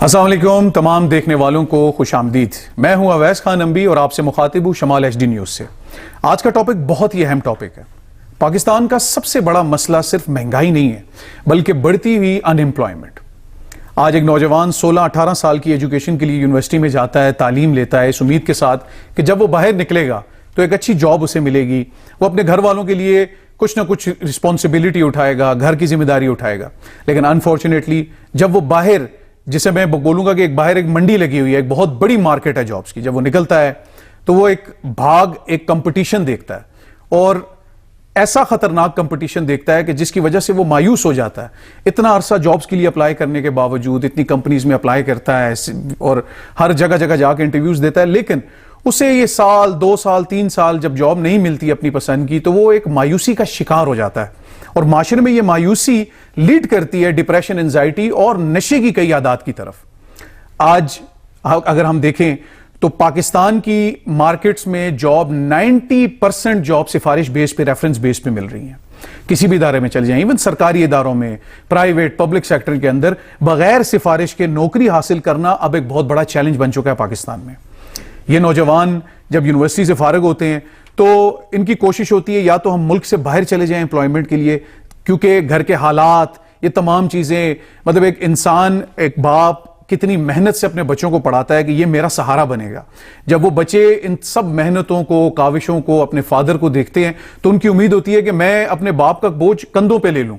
السلام علیکم تمام دیکھنے والوں کو خوش آمدید. میں ہوں اویس خان انبی اور آپ سے مخاطب ہوں شمال ایچ ڈی نیوز سے. آج کا ٹاپک بہت ہی اہم ٹاپک ہے. پاکستان کا سب سے بڑا مسئلہ صرف مہنگائی نہیں ہے بلکہ بڑھتی ہوئی ان ایمپلائمنٹ. آج ایک نوجوان 16-18 سال کی ایجوکیشن کے لیے یونیورسٹی میں جاتا ہے, تعلیم لیتا ہے اس امید کے ساتھ کہ جب وہ باہر نکلے گا تو ایک اچھی جاب اسے ملے گی, وہ اپنے گھر والوں کے لیے کچھ نہ کچھ رسپانسبلٹی اٹھائے گا, گھر کی ذمہ داری اٹھائے گا. لیکن انفارچونیٹلی جب وہ باہر, جسے میں بولوں گا کہ باہر ایک منڈی لگی ہوئی ہے, ایک بہت بڑی مارکیٹ ہے جابز کی, جب وہ نکلتا ہے تو وہ ایک کمپٹیشن دیکھتا ہے اور ایسا خطرناک کمپٹیشن دیکھتا ہے کہ جس کی وجہ سے وہ مایوس ہو جاتا ہے. اتنا عرصہ جابز کے لیے اپلائی کرنے کے باوجود, اتنی کمپنیز میں اپلائی کرتا ہے اور ہر جگہ جگہ جا کے انٹرویوز دیتا ہے, لیکن اسے یہ سال 2 سال 3 سال جب جاب نہیں ملتی اپنی پسند کی تو وہ ایک مایوسی کا شکار ہو جاتا ہے. اور معاشرے میں یہ مایوسی لیڈ کرتی ہے ڈپریشن, انزائٹی اور نشے کی کئی عادات کی طرف. آج اگر ہم دیکھیں تو پاکستان کی مارکیٹس میں جاب 90% جاب سفارش بیس پہ, ریفرنس بیس پہ مل رہی ہیں. کسی بھی ادارے میں چل جائیں, ایون سرکاری اداروں میں, پرائیویٹ پبلک سیکٹر کے اندر بغیر سفارش کے نوکری حاصل کرنا اب ایک بہت بڑا چیلنج بن چکا ہے پاکستان میں. یہ نوجوان جب یونیورسٹی سے فارغ ہوتے ہیں تو ان کی کوشش ہوتی ہے یا تو ہم ملک سے باہر چلے جائیں امپلائمنٹ کے لیے, کیونکہ گھر کے حالات, یہ تمام چیزیں, مطلب ایک انسان, ایک باپ کتنی محنت سے اپنے بچوں کو پڑھاتا ہے کہ یہ میرا سہارا بنے گا. جب وہ بچے ان سب محنتوں کو, کاوشوں کو, اپنے فادر کو دیکھتے ہیں تو ان کی امید ہوتی ہے کہ میں اپنے باپ کا بوجھ کندھوں پہ لے لوں,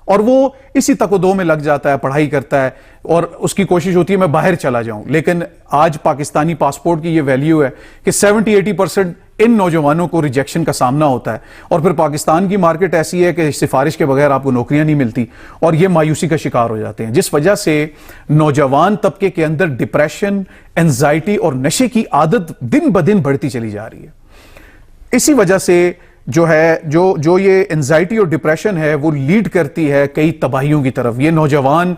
اور وہ اسی تک و دو میں لگ جاتا ہے, پڑھائی کرتا ہے اور اس کی کوشش ہوتی ہے میں باہر چلا جاؤں. لیکن آج پاکستانی پاسپورٹ کی یہ ویلیو ہے کہ 70-80% ان نوجوانوں کو ریجیکشن کا سامنا ہوتا ہے, اور پھر پاکستان کی مارکیٹ ایسی ہے کہ سفارش کے بغیر آپ کو نوکریاں نہیں ملتی اور یہ مایوسی کا شکار ہو جاتے ہیں, جس وجہ سے نوجوان طبقے کے اندر ڈپریشن, انزائٹی اور نشے کی عادت دن بدن بڑھتی چلی جا رہی ہے. اسی وجہ سے جو ہے جو یہ انزائٹی اور ڈپریشن ہے وہ لیڈ کرتی ہے کئی تباہیوں کی طرف. یہ نوجوان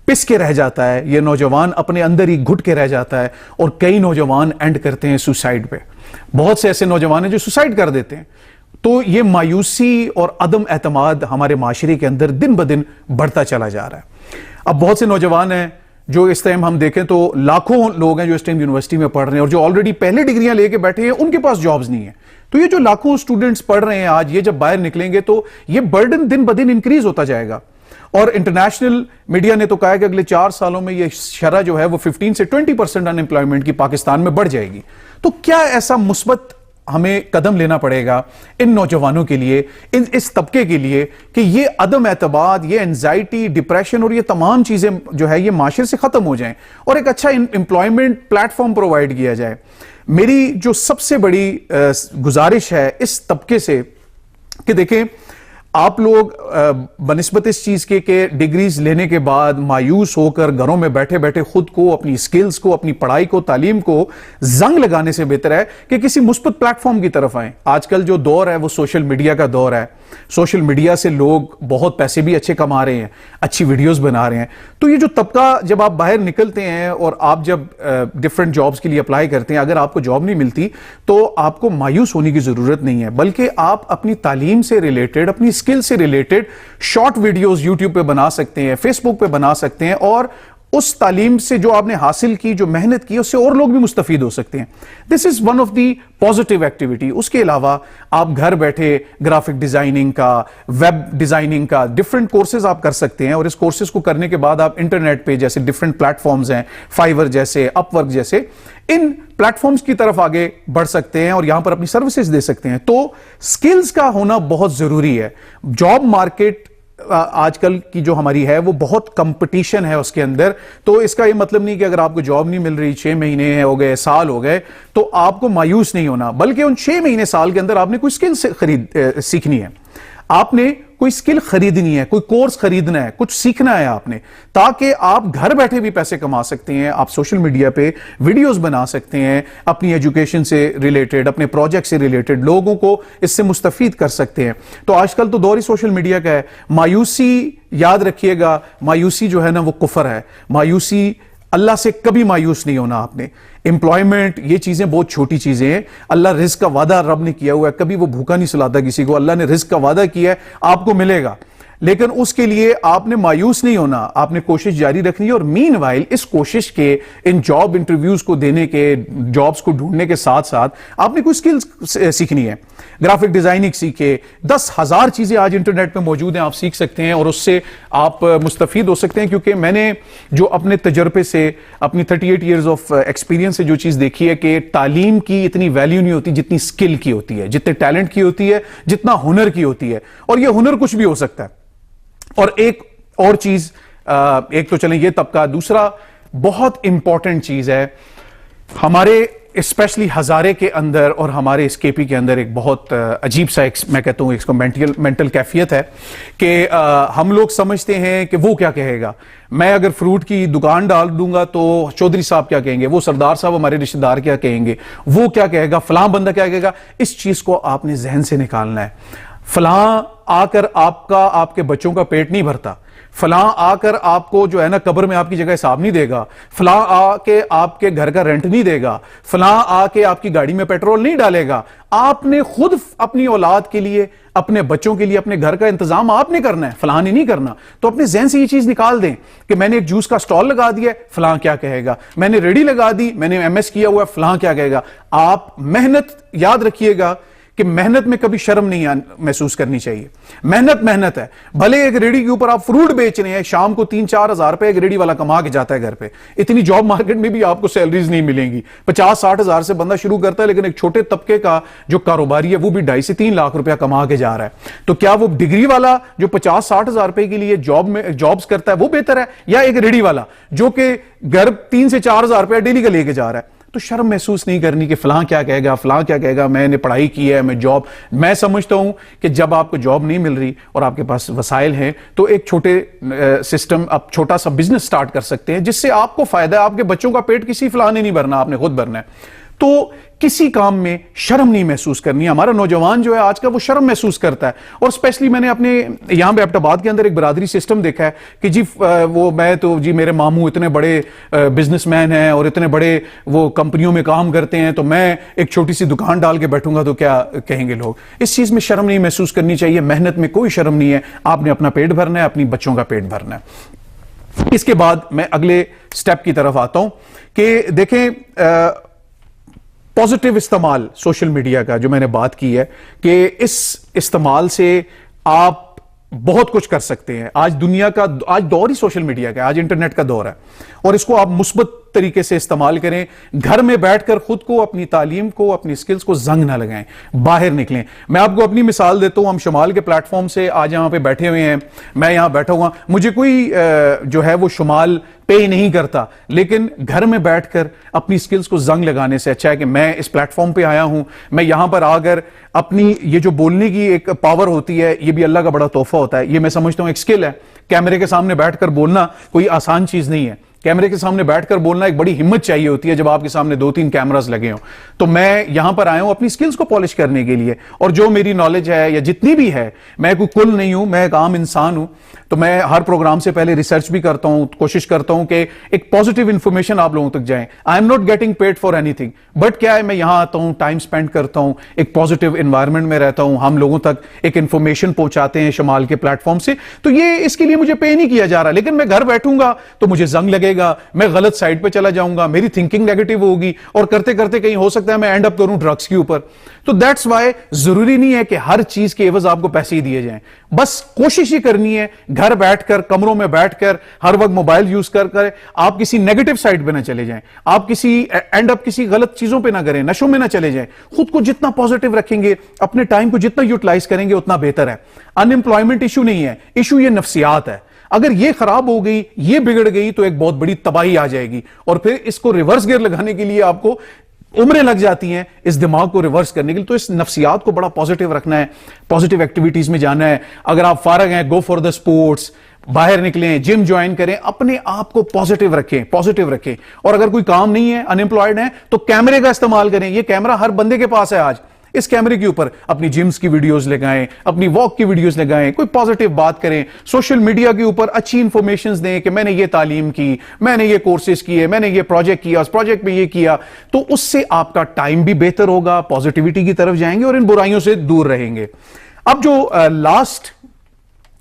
پس کے رہ جاتا ہے, یہ نوجوان اپنے اندر ہی گھٹ کے رہ جاتا ہے, اور کئی نوجوان اینڈ کرتے ہیں سوسائڈ پہ. بہت سے ایسے نوجوان ہیں جو سوسائڈ کر دیتے ہیں. تو یہ مایوسی اور عدم اعتماد ہمارے معاشرے کے اندر دن بدن بڑھتا چلا جا رہا ہے. اب بہت سے نوجوان ہیں جو اس ٹائم ہم دیکھیں تو لاکھوں لوگ ہیں جو اس ٹائم یونیورسٹی میں پڑھ رہے ہیں, اور جو آلریڈی پہلے ڈگریاں لے کے بیٹھے ہیں ان کے پاس جابز نہیں ہیں. تو یہ جو لاکھوں سٹوڈنٹس پڑھ رہے ہیں آج, یہ جب باہر نکلیں گے تو یہ برڈن دن بدن انکریز ہوتا جائے گا. اور انٹرنیشنل میڈیا نے تو کہا ہے کہ اگلے 4 سالوں میں یہ شرح جو ہے وہ 15 سے 20% ان ایمپلائمنٹ کی پاکستان میں بڑھ جائے گی. تو کیا ایسا مثبت ہمیں قدم لینا پڑے گا ان نوجوانوں کے لیے, اس طبقے کے لیے, کہ یہ عدم اعتماد, یہ انزائٹی, ڈپریشن اور یہ تمام چیزیں جو ہے یہ معاشرے سے ختم ہو جائیں اور ایک اچھا امپلائمنٹ پلیٹ فارم پرووائڈ کیا جائے. میری جو سب سے بڑی گزارش ہے اس طبقے سے کہ دیکھیں, آپ لوگ بنسبت اس چیز کے کہ ڈگریز لینے کے بعد مایوس ہو کر گھروں میں بیٹھے بیٹھے خود کو, اپنی سکلز کو, اپنی پڑھائی کو, تعلیم کو زنگ لگانے سے بہتر ہے کہ کسی مثبت پلیٹ فارم کی طرف آئیں. آج کل جو دور ہے وہ سوشل میڈیا کا دور ہے. سوشل میڈیا سے لوگ بہت پیسے بھی اچھے کما رہے ہیں, اچھی ویڈیوز بنا رہے ہیں. تو یہ جو طبقہ, جب آپ باہر نکلتے ہیں اور آپ جب ڈفرینٹ جابز کے لیے اپلائی کرتے ہیں, اگر آپ کو جاب نہیں ملتی تو آپ کو مایوس ہونے کی ضرورت نہیں ہے, بلکہ آپ اپنی تعلیم سے ریلیٹڈ, اپنی اسکل سے ریلیٹڈ شارٹ ویڈیوز یوٹیوب پہ بنا سکتے ہیں, فیس بک پہ بنا سکتے ہیں, اور اس تعلیم سے جو آپ نے حاصل کی, جو محنت کی, اس سے اور لوگ بھی مستفید ہو سکتے ہیں. This is one of the positive activity. اس کے علاوہ آپ گھر بیٹھے گرافک ڈیزائننگ کا, ویب ڈیزائننگ کا ڈفرینٹ کورسز آپ کر سکتے ہیں, اور اس کورسز کو کرنے کے بعد آپ انٹرنیٹ پہ, جیسے ڈفرینٹ پلیٹ فارمز ہیں, فائیور جیسے, اپ ورک جیسے, ان پلیٹ فارمز کی طرف آگے بڑھ سکتے ہیں اور یہاں پر اپنی سروسز دے سکتے ہیں. تو سکلز کا ہونا بہت ضروری ہے. جاب مارکیٹ آج کل کی جو ہماری ہے وہ بہت کمپٹیشن ہے اس کے اندر. تو اس کا یہ مطلب نہیں کہ اگر آپ کو جاب نہیں مل رہی, 6 مہینے ہو گئے, سال ہو گئے, تو آپ کو مایوس نہیں ہونا, بلکہ ان 6 مہینے, سال کے اندر آپ نے کوئی سکل سیکھنی ہے, آپ نے کوئی سکل خریدنی ہے, کوئی کورس خریدنا ہے, کچھ سیکھنا ہے آپ نے, تاکہ آپ گھر بیٹھے بھی پیسے کما سکتے ہیں. آپ سوشل میڈیا پہ ویڈیوز بنا سکتے ہیں, اپنی ایجوکیشن سے ریلیٹڈ, اپنے پروجیکٹ سے ریلیٹڈ, لوگوں کو اس سے مستفید کر سکتے ہیں. تو آج کل تو دور ہی سوشل میڈیا کا ہے. مایوسی, یاد رکھیے گا, مایوسی جو ہے نا وہ کفر ہے. مایوسی, اللہ سے کبھی مایوس نہیں ہونا آپ نے. امپلائمنٹ, یہ چیزیں بہت چھوٹی چیزیں ہیں. اللہ رزق کا وعدہ رب نے کیا ہوا ہے, کبھی وہ بھوکا نہیں سلاتا کسی کو. اللہ نے رزق کا وعدہ کیا ہے, آپ کو ملے گا. لیکن اس کے لیے آپ نے مایوس نہیں ہونا, آپ نے کوشش جاری رکھنی ہے. اور مین وائل اس کوشش کے, ان جاب انٹرویوز کو دینے کے, جابز کو ڈھونڈنے کے ساتھ ساتھ آپ نے کوئی سکلز سیکھنی ہے. گرافک ڈیزائننگ سیکھے, 10,000 چیزیں آج انٹرنیٹ پہ موجود ہیں, آپ سیکھ سکتے ہیں اور اس سے آپ مستفید ہو سکتے ہیں. کیونکہ میں نے جو اپنے تجربے سے, اپنی 38 ایئرز آف ایکسپیرینس سے جو چیز دیکھی ہے کہ تعلیم کی اتنی ویلیو نہیں ہوتی جتنی اسکل کی ہوتی ہے, جتنے ٹیلنٹ کی ہوتی ہے, جتنا ہنر کی ہوتی ہے. اور یہ ہنر کچھ بھی ہو سکتا ہے. اور ایک اور چیز, ایک تو چلیں یہ طبقہ, دوسرا بہت امپورٹنٹ چیز ہے ہمارے اسپیشلی ہزارے کے اندر اور ہمارے اس کے پی کے اندر ایک بہت عجیب سا میں کہتا ہوں اس کو مینٹل کیفیت ہے کہ ہم لوگ سمجھتے ہیں کہ وہ کیا کہے گا. میں اگر فروٹ کی دکان ڈال دوں گا تو چودھری صاحب کیا کہیں گے, وہ سردار صاحب ہمارے رشتہ دار کیا کہیں گے, وہ کیا کہے گا, فلاں بندہ کیا کہے گا. اس چیز کو آپ نے ذہن سے نکالنا ہے. فلاں آ کر آپ کے بچوں کا پیٹ نہیں بھرتا, فلاں آ کر آپ کو جو ہے نا قبر میں آپ کی جگہ حساب نہیں دے گا, فلاں آ کے آپ کے گھر کا رینٹ نہیں دے گا, فلاں آ کے آپ کی گاڑی میں پیٹرول نہیں ڈالے گا. آپ نے خود اپنی اولاد کے لیے, اپنے بچوں کے لیے اپنے گھر کا انتظام آپ نے کرنا ہے, فلاں نے نہیں کرنا. تو اپنے ذہن سے یہ چیز نکال دیں کہ میں نے ایک جوس کا سٹال لگا دیا ہے, فلاں کیا کہے گا, میں نے ریڈی لگا دی, میں نے MS کیا ہوا ہے, فلاں کیا کہے گا. آپ محنت یاد رکھیے گا کہ محنت میں کبھی شرم نہیں محسوس کرنی چاہیے. محنت ہے. بھلے ایک ریڈی کے اوپر آپ فروٹ بیچ رہے ہیں, شام کو 3-4 ہزار روپے ایک ریڈی والا کما کے جاتا ہے گھر پہ. اتنی جاب مارکیٹ میں بھی آپ کو سیلریز نہیں ملیں گی. 50-60 ہزار سے بندہ شروع کرتا ہے, لیکن ایک چھوٹے طبقے کا جو کاروباری ہے وہ بھی 2.5 سے 3 لاکھ روپیہ کما کے جا رہا ہے. تو کیا وہ ڈگری والا جو 50-60 ہزار روپے کے لیے جابز کرتا ہے وہ بہتر ہے, یا ایک ریڈی والا جو کہ گھر 3 سے 4 ہزار روپیہ ڈیلی کا لے کے جا رہا ہے. تو شرم محسوس نہیں کرنی کہ فلاں کیا کہے گا, فلاں کیا کہے گا, میں نے پڑھائی کی ہے, میں جاب. میں سمجھتا ہوں کہ جب آپ کو جاب نہیں مل رہی اور آپ کے پاس وسائل ہیں تو ایک چھوٹے سسٹم, آپ چھوٹا سا بزنس سٹارٹ کر سکتے ہیں جس سے آپ کو فائدہ ہے. آپ کے بچوں کا پیٹ کسی فلاں نے نہیں بھرنا, آپ نے خود بھرنا ہے. تو کسی کام میں شرم نہیں محسوس کرنی. ہمارا نوجوان جو ہے آج کا وہ شرم محسوس کرتا ہے. اور اسپیشلی میں نے اپنے یہاں پہ ایبٹ آباد کے اندر ایک برادری سسٹم دیکھا ہے کہ جی وہ میں تو جی میرے ماموں اتنے بڑے بزنس مین ہیں اور اتنے بڑے وہ کمپنیوں میں کام کرتے ہیں, تو میں ایک چھوٹی سی دکان ڈال کے بیٹھوں گا تو کیا کہیں گے لوگ. اس چیز میں شرم نہیں محسوس کرنی چاہیے. محنت میں کوئی شرم نہیں ہے. آپ نے اپنا پیٹ بھرنا ہے, اپنی بچوں کا پیٹ بھرنا ہے. اس کے بعد میں اگلے سٹیپ کی طرف آتا ہوں کہ دیکھیں پازیٹیو استعمال سوشل میڈیا کا جو میں نے بات کی ہے کہ اس استعمال سے آپ بہت کچھ کر سکتے ہیں. آج دنیا کا دور ہی سوشل میڈیا کا ہے, آج انٹرنیٹ کا دور ہے, اور اس کو آپ مثبت طریقے سے استعمال کریں. گھر میں بیٹھ کر خود کو, اپنی تعلیم کو, اپنی سکلز کو زنگ نہ لگائیں, باہر نکلیں. میں آپ کو اپنی مثال دیتا ہوں. ہم شمال کے پلیٹ فارم سے آج یہاں پہ بیٹھے ہوئے ہیں, میں یہاں بیٹھا ہوا, مجھے کوئی جو ہے وہ شمال پے نہیں کرتا, لیکن گھر میں بیٹھ کر اپنی سکلز کو زنگ لگانے سے اچھا ہے کہ میں اس پلیٹ فارم پہ آیا ہوں, میں یہاں پر آ کر اپنی یہ جو بولنے کی ایک پاور ہوتی ہے, یہ بھی اللہ کا بڑا تحفہ ہوتا ہے. یہ میں سمجھتا ہوں ایک سکل ہے. کیمرے کے سامنے بیٹھ کر بولنا کوئی آسان چیز نہیں ہے. کیمرے کے سامنے بیٹھ کر بولنا ایک بڑی ہمت چاہیے ہوتی ہے جب آپ کے سامنے 2-3 کیمراز لگے ہوں. تو میں یہاں پر آیا ہوں اپنی سکلز کو پالش کرنے کے لیے, اور جو میری نالج ہے یا جتنی بھی ہے, میں کوئی کل نہیں ہوں, میں ایک عام انسان ہوں. تو میں ہر پروگرام سے پہلے ریسرچ بھی کرتا ہوں, کوشش کرتا ہوں کہ ایک پازیٹیو انفارمیشن آپ لوگوں تک جائیں. I am not getting paid for anything, but کیا ہے میں یہاں آتا ہوں, ٹائم اسپینڈ کرتا ہوں, ایک پازیٹیو انوائرمنٹ میں رہتا ہوں, ہم لوگوں تک ایک انفارمیشن پہنچاتے ہیں شمال کے پلیٹ فارم سے. تو یہ اس کے لیے مجھے پے نہیں کیا جا رہا, لیکن میں گھر بیٹھوں گا تو مجھے زنگ لگے گا, میں غلط سائٹ پہ چلا جاؤں گا, میری تھنکنگ نیگیٹو ہوگی, اور کرتے کرتے کہیں ہو سکتا ہے میں اینڈ اپ کروں ڈرگس کے اوپر. تو دیٹس وائی ضروری نہیں ہے کہ ہر چیز کے عوض آپ کو پیسے ہی دیے جائیں. بس کوشش ہی کرنی ہے گھر بیٹھ کر, کمروں میں بیٹھ کر, ہر وقت موبائل یوز کر آپ کسی نیگیٹو سائٹ پہ نہ چلے جائیں, آپ کسی اینڈ اپ کسی غلط چیزوں پہ نہ کریں, نشوں میں نہ چلے جائیں. خود کو جتنا پازیٹیو رکھیں گے, اپنے ٹائم کو جتنا یوٹیلائز کریں گے اتنا بہتر ہے. ان امپلائمنٹ ایشو نہیں ہے, ایشو یہ نفسیات ہے. اگر یہ خراب ہو گئی, یہ بگڑ گئی تو ایک بہت بڑی تباہی آ جائے گی, اور پھر اس کو ریورس گیئر لگانے کے لیے آپ کو عمریں لگ جاتی ہیں اس دماغ کو ریورس کرنے کے لیے. تو اس نفسیات کو بڑا پازیٹیو رکھنا ہے, پازیٹیو ایکٹیویٹیز میں جانا ہے. اگر آپ فارغ ہیں, گو فار دا سپورٹس, باہر نکلیں, جم جوائن کریں, اپنے آپ کو پازیٹیو رکھیں. اور اگر کوئی کام نہیں ہے, ان امپلائڈ ہیں, تو کیمرے کا استعمال کریں. یہ کیمرہ ہر بندے کے پاس ہے آج. اس کیمرے کے اوپر اپنی جمز کی ویڈیوز لگائیں, اپنی واک کی ویڈیوز لگائیں, کوئی پازیٹیو بات کریں. سوشل میڈیا کے اوپر اچھی انفارمیشنز دیں کہ میں نے یہ تعلیم کی, میں نے یہ کورسز کیے, میں نے یہ پروجیکٹ کیا, اس پروجیکٹ میں یہ کیا. تو اس سے آپ کا ٹائم بھی بہتر ہوگا, پازیٹیوٹی کی طرف جائیں گے اور ان برائیوں سے دور رہیں گے. اب جو لاسٹ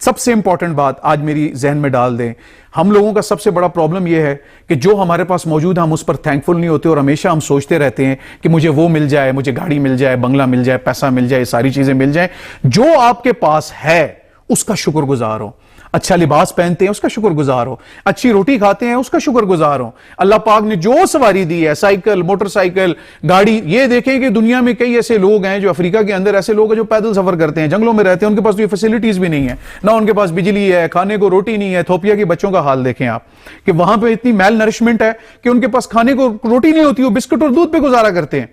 سب سے امپورٹنٹ بات آج میری ذہن میں ڈال دیں، ہم لوگوں کا سب سے بڑا پرابلم یہ ہے کہ جو ہمارے پاس موجود ہے ہم اس پر تھینکفل نہیں ہوتے، اور ہمیشہ ہم سوچتے رہتے ہیں کہ مجھے وہ مل جائے، مجھے گاڑی مل جائے، بنگلہ مل جائے، پیسہ مل جائے، ساری چیزیں مل جائیں۔ جو آپ کے پاس ہے اس کا شکر گزار ہو، اچھا لباس پہنتے ہیں اس کا شکر گزار ہو، اچھی روٹی کھاتے ہیں اس کا شکر گزار ہو، اللہ پاک نے جو سواری دی ہے، سائیکل، موٹر سائیکل، گاڑی۔ یہ دیکھیں کہ دنیا میں کئی ایسے لوگ ہیں جو افریقہ کے اندر ایسے لوگ ہیں جو پیدل سفر کرتے ہیں، جنگلوں میں رہتے ہیں، ان کے پاس تو یہ فیسلٹیز بھی نہیں ہے، نہ ان کے پاس بجلی ہے، کھانے کو روٹی نہیں ہے۔ ایتھوپیا کے بچوں کا حال دیکھیں آپ کہ وہاں پہ اتنی میل نرشمنٹ ہے کہ ان کے پاس کھانے کو روٹی نہیں ہوتی، وہ بسکٹ اور دودھ پہ گزارا کرتے ہیں۔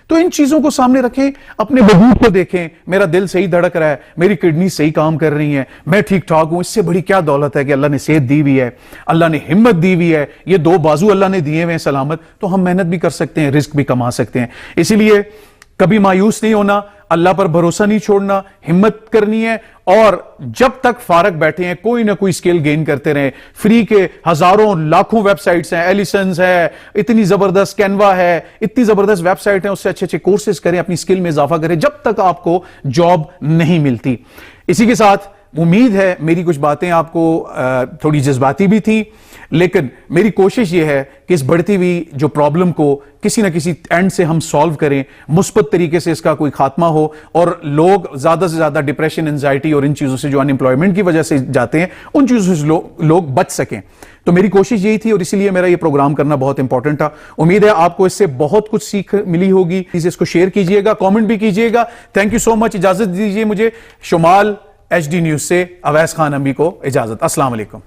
تو ان چیزوں کو سامنے رکھیں، اپنے وجود کو دیکھیں، میرا دل صحیح دھڑک رہا ہے، میری کڈنی صحیح کام کر رہی ہیں، میں ٹھیک ٹھاک ہوں۔ اس سے بڑی کیا دولت ہے کہ اللہ نے صحت دی ہوئی ہے، اللہ نے ہمت دی ہوئی ہے، یہ دو بازو اللہ نے دیے ہوئے ہیں سلامت، تو ہم محنت بھی کر سکتے ہیں، رزق بھی کما سکتے ہیں۔ اسی لیے کبھی مایوس نہیں ہونا، اللہ پر بھروسہ نہیں چھوڑنا، ہمت کرنی ہے، اور جب تک فارغ بیٹھے ہیں کوئی نہ کوئی سکل گین کرتے رہیں۔ فری کے ہزاروں لاکھوں ویب سائٹس ہیں، ایلیسنز ہے، اتنی زبردست کینوا ہے، اتنی زبردست ویب سائٹ ہیں، اس سے اچھے اچھے کورسز کریں، اپنی سکل میں اضافہ کریں جب تک آپ کو جاب نہیں ملتی۔ اسی کے ساتھ امید ہے میری کچھ باتیں آپ کو تھوڑی جذباتی بھی تھیں، لیکن میری کوشش یہ ہے کہ اس بڑھتی ہوئی جو پرابلم کو کسی نہ کسی اینڈ سے ہم سالو کریں، مثبت طریقے سے اس کا کوئی خاتمہ ہو، اور لوگ زیادہ سے زیادہ ڈپریشن، انزائٹی اور ان چیزوں سے جو ان امپلائمنٹ کی وجہ سے جاتے ہیں ان چیزوں سے لوگ بچ سکیں۔ تو میری کوشش یہی تھی، اور اسی لیے میرا یہ پروگرام کرنا بہت امپورٹنٹ تھا۔ امید ہے آپ کو اس سے بہت کچھ سیکھ ملی ہوگی۔ اس کو شیئر کیجئے گا، کامنٹ بھی کیجئے گا۔ تھینک یو سو مچ۔ اجازت دیجئے مجھے، شمال HD نیوز سے اویس خان نبی کو اجازت۔ السلام علیکم۔